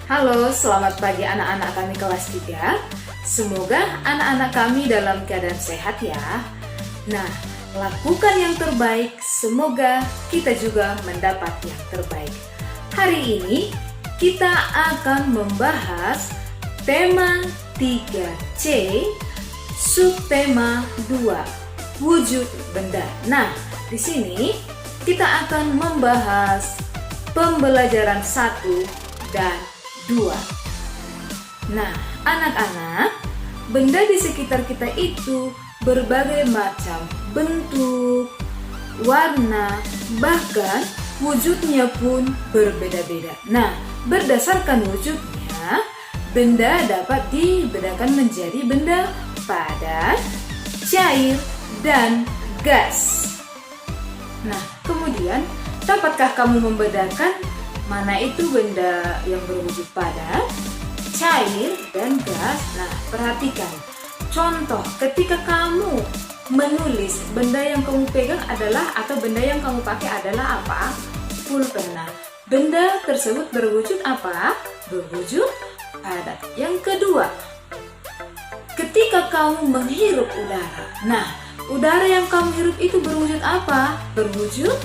Halo, selamat pagi anak-anak kami kelas 3. Semoga anak-anak kami dalam keadaan sehat ya. Nah, lakukan yang terbaik, semoga kita juga mendapat yang terbaik. Hari ini kita akan membahas tema 3C, subtema 2, wujud benda. Nah, di sini kita akan membahas pembelajaran 1 dan 2. Nah, anak-anak, benda di sekitar kita itu berbagai macam bentuk, warna, bahkan wujudnya pun berbeda-beda. Nah, berdasarkan wujudnya, benda dapat dibedakan menjadi benda padat, cair, dan gas. Nah, kemudian dapatkah kamu membedakan mana itu benda yang berwujud padat, cair, dan gas? Nah, perhatikan. Contoh, ketika kamu menulis, benda yang kamu pegang adalah atau benda yang kamu pakai adalah apa? Pulpen. Benda tersebut berwujud apa? Berwujud padat. Yang kedua, ketika kamu menghirup udara. Nah, udara yang kamu hirup itu berwujud apa? Berwujud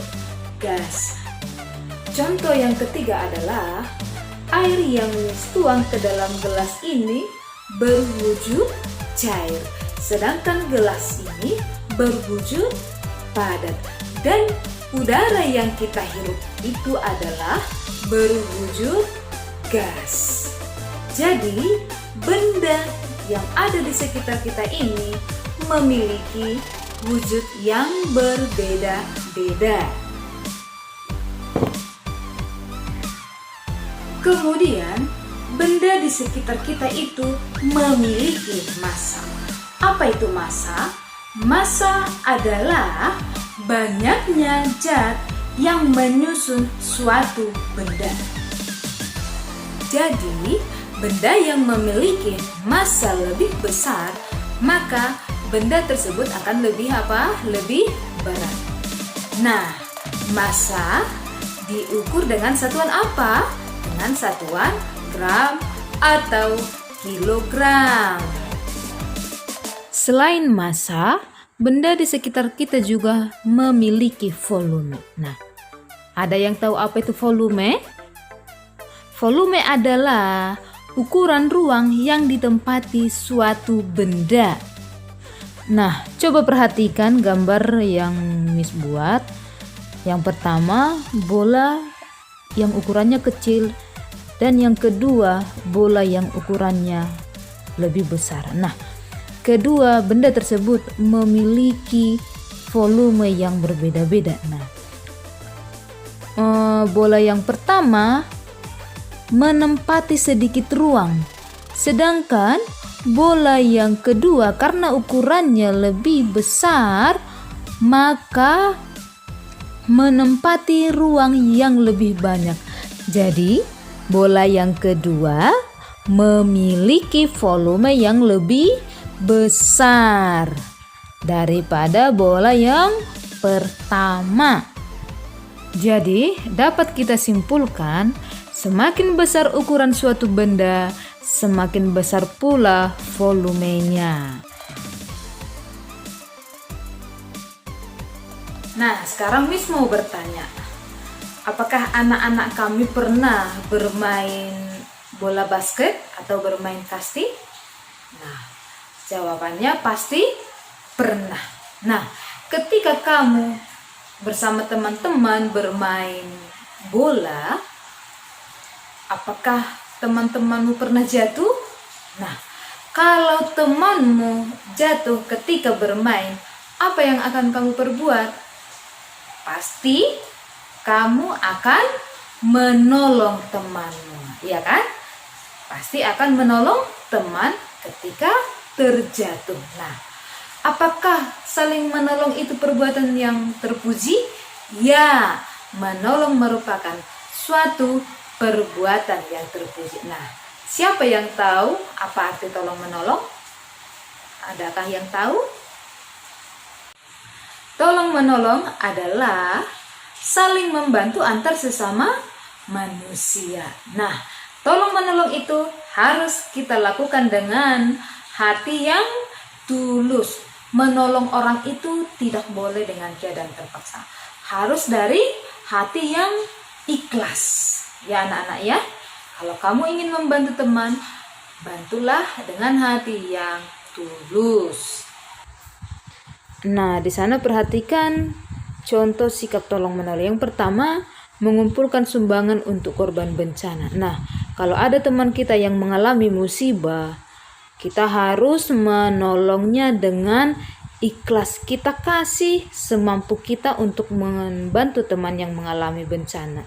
gas. Contoh yang ketiga adalah air yang tuang ke dalam gelas ini berwujud cair, sedangkan gelas ini berwujud padat. Dan udara yang kita hirup itu adalah berwujud gas. Jadi, benda yang ada di sekitar kita ini memiliki wujud yang berbeda-beda. Kemudian, benda di sekitar kita itu memiliki massa. Apa itu massa? Massa adalah banyaknya zat yang menyusun suatu benda. Jadi, benda yang memiliki massa lebih besar, maka benda tersebut akan lebih apa? Lebih berat. Nah, massa diukur dengan satuan apa? Dengan satuan gram atau kilogram. Selain massa, benda di sekitar kita juga memiliki volume. Nah, ada yang tahu apa itu volume? Volume adalah ukuran ruang yang ditempati suatu benda. Nah, coba perhatikan gambar yang Miss buat. Yang pertama, bola yang ukurannya kecil, dan yang kedua bola yang ukurannya lebih besar. Nah, kedua benda tersebut memiliki volume yang berbeda-beda. Nah, bola yang pertama menempati sedikit ruang, sedangkan bola yang kedua karena ukurannya lebih besar maka menempati ruang yang lebih banyak. Jadi, bola yang kedua memiliki volume yang lebih besar daripada bola yang pertama. Jadi, dapat kita simpulkan, semakin besar ukuran suatu benda, semakin besar pula volumenya. Nah, sekarang Miss mau bertanya, apakah anak-anak kami pernah bermain bola basket atau bermain kasti? Nah, jawabannya pasti pernah. Nah, ketika kamu bersama teman-teman bermain bola, apakah teman-temanmu pernah jatuh? Nah, kalau temanmu jatuh ketika bermain, apa yang akan kamu perbuat? Pasti kamu akan menolong temanmu, ya kan? Pasti akan menolong teman ketika terjatuh. Nah, apakah saling menolong itu perbuatan yang terpuji? Ya, menolong merupakan suatu perbuatan yang terpuji. Nah, siapa yang tahu apa arti tolong menolong? Adakah yang tahu? Tolong menolong adalah saling membantu antar sesama manusia. Nah, tolong menolong itu harus kita lakukan dengan hati yang tulus. Menolong orang itu tidak boleh dengan keadaan terpaksa. Harus dari hati yang ikhlas. Ya anak-anak ya. Kalau kamu ingin membantu teman, bantulah dengan hati yang tulus. Nah, di sana perhatikan contoh sikap tolong menolong. Yang pertama, mengumpulkan sumbangan untuk korban bencana. Nah, kalau ada teman kita yang mengalami musibah, kita harus menolongnya dengan ikhlas. Kita kasih semampu kita untuk membantu teman yang mengalami bencana.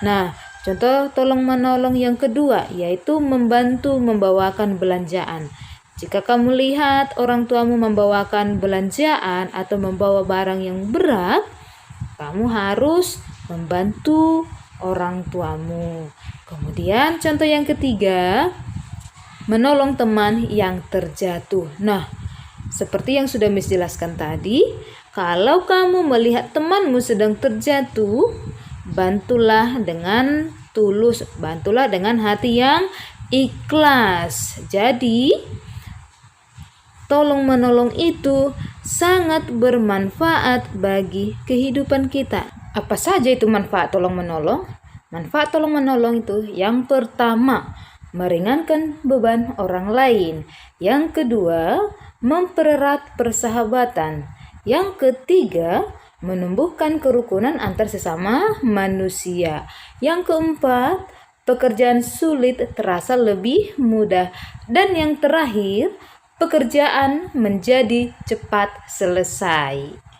Nah, contoh tolong menolong yang kedua yaitu membantu membawakan belanjaan. Jika kamu lihat orang tuamu membawakan belanjaan atau membawa barang yang berat, kamu harus membantu orang tuamu. Kemudian contoh yang ketiga, menolong teman yang terjatuh. Nah, seperti yang sudah Miss jelaskan tadi, kalau kamu melihat temanmu sedang terjatuh, bantulah dengan tulus, bantulah dengan hati yang ikhlas. Jadi, tolong menolong itu sangat bermanfaat bagi kehidupan kita. Apa saja itu manfaat tolong menolong? Manfaat tolong menolong itu yang pertama, meringankan beban orang lain. Yang kedua, mempererat persahabatan. Yang ketiga, menumbuhkan kerukunan antar sesama manusia. Yang keempat, pekerjaan sulit terasa lebih mudah. Dan yang terakhir, pekerjaan menjadi cepat selesai.